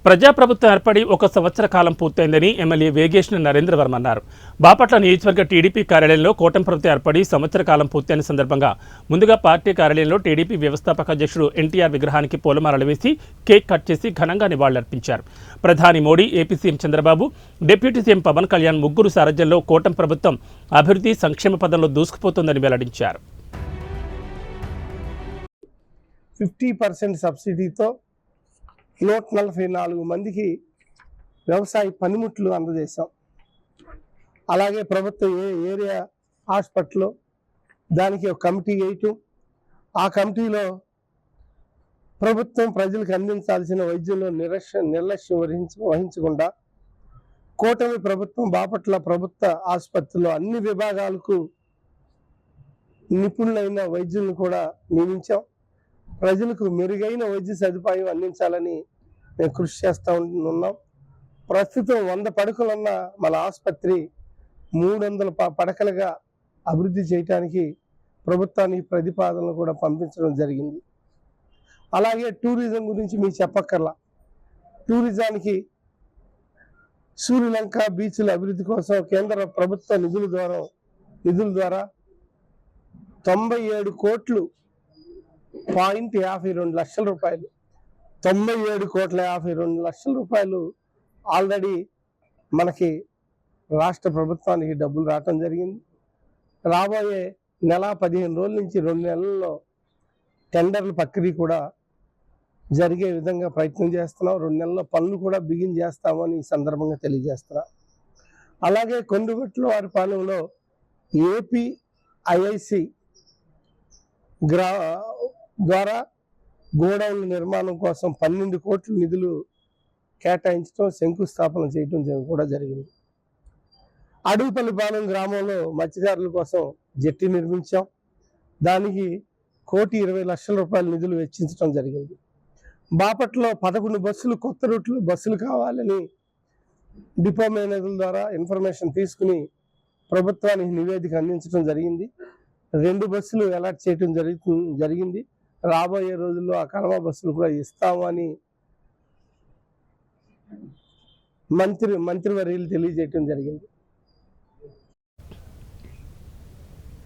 ప్రజాప్రభుత్వం ఏర్పడి 1 సంవత్సర కాలం పూర్తయిందని ఎమ్మెల్యే వేగేశ్న నరేంద్రవర్మ అన్నారు. బాపట్ల నియోజకవర్గ టీడీపీ కార్యాలయంలో కూటమి ప్రభుత్వం ఏర్పడి సంవత్సర కాలం పూర్తయిన సందర్భంగా ముందుగా పార్టీ కార్యాలయంలో టీడీపీ వ్యవస్థాపక అధ్యక్షుడు ఎన్టీఆర్ విగ్రహానికి పూలమాలలు వేసి కేక్ కట్ చేసి ఘనంగా నివాళులర్పించారు. ప్రధాని Modi, AP CM Chandrababu, deputy CM Pavan Kalyan ముగ్గురు సారథ్యంలో కూటమి ప్రభుత్వం అభివృద్ధి సంక్షేమ పదంలో దూసుకుపోతోందని వెల్లడించారు. 50% సబ్సిడీతో 144 మందికి వ్యవసాయ పనిముట్లు అందజేశాం. అలాగే ప్రభుత్వ ఏరియా హాస్పిటల్లో దానికి ఒక కమిటీ వేయటం, ఆ కమిటీలో ప్రభుత్వం ప్రజలకు అందించాల్సిన వైద్యంలో నిర్లక్ష్యం వహించకుండా కూటమి ప్రభుత్వం బాపట్ల ప్రభుత్వ ఆసుపత్రిలో అన్ని విభాగాలకు నిపుణులైన వైద్యులను కూడా నియమించాం. ప్రజలకు మెరుగైన వైద్య సదుపాయం అందించాలని మేము కృషి చేస్తూ ఉన్నాం. ప్రస్తుతం 100 పడకలున్న మన ఆసుపత్రి 300 పడకలుగా అభివృద్ధి చేయడానికి ప్రభుత్వానికి ప్రతిపాదనలు కూడా పంపించడం జరిగింది. అలాగే టూరిజం గురించి మీకు చెప్పక్కర్లా. టూరిజానికి సూర్యలంక బీచ్ల అభివృద్ధి కోసం కేంద్ర ప్రభుత్వ నిధుల ద్వారా 97 కోట్లు 52 లక్షల రూపాయలు 97 కోట్ల 52 లక్షల రూపాయలు ఆల్రెడీ మనకి రాష్ట్ర ప్రభుత్వానికి డబ్బులు రావటం జరిగింది. రాబోయే నెల 15 రోజుల నుంచి 2 నెలల్లో టెండర్ల ప్రక్రియ కూడా జరిగే విధంగా ప్రయత్నం చేస్తున్నాం. 2 నెలల్లో పనులు కూడా బిగిన్ చేస్తామని ఈ సందర్భంగా తెలియజేస్తున్నాం. అలాగే కొండగొట్ల వారి పాలెంలో ఏపీ ఐఐసి ద్వారా గోడౌన్ల నిర్మాణం కోసం 12 కోట్ల నిధులు కేటాయించడం, శంకుస్థాపన చేయడం కూడా జరిగింది. అడవిపల్లిపాలెం గ్రామంలో మత్స్యకారుల కోసం జెట్టి నిర్మించాం. దానికి 1,20,00,000 రూపాయల నిధులు వెచ్చించడం జరిగింది. బాపట్లో 11 బస్సులు, కొత్త రూట్లు బస్సులు కావాలని డిపో మేనేజర్ల ద్వారా ఇన్ఫర్మేషన్ తీసుకుని ప్రభుత్వానికి నివేదిక అందించడం జరిగింది. 2 బస్సులు అలాట్ చేయడం జరిగింది. రాబోయే రోజుల్లో ఆ కడవ బస్సులు కూడా ఇస్తామని మంత్రివర్యులు తెలియజేయడం జరిగింది.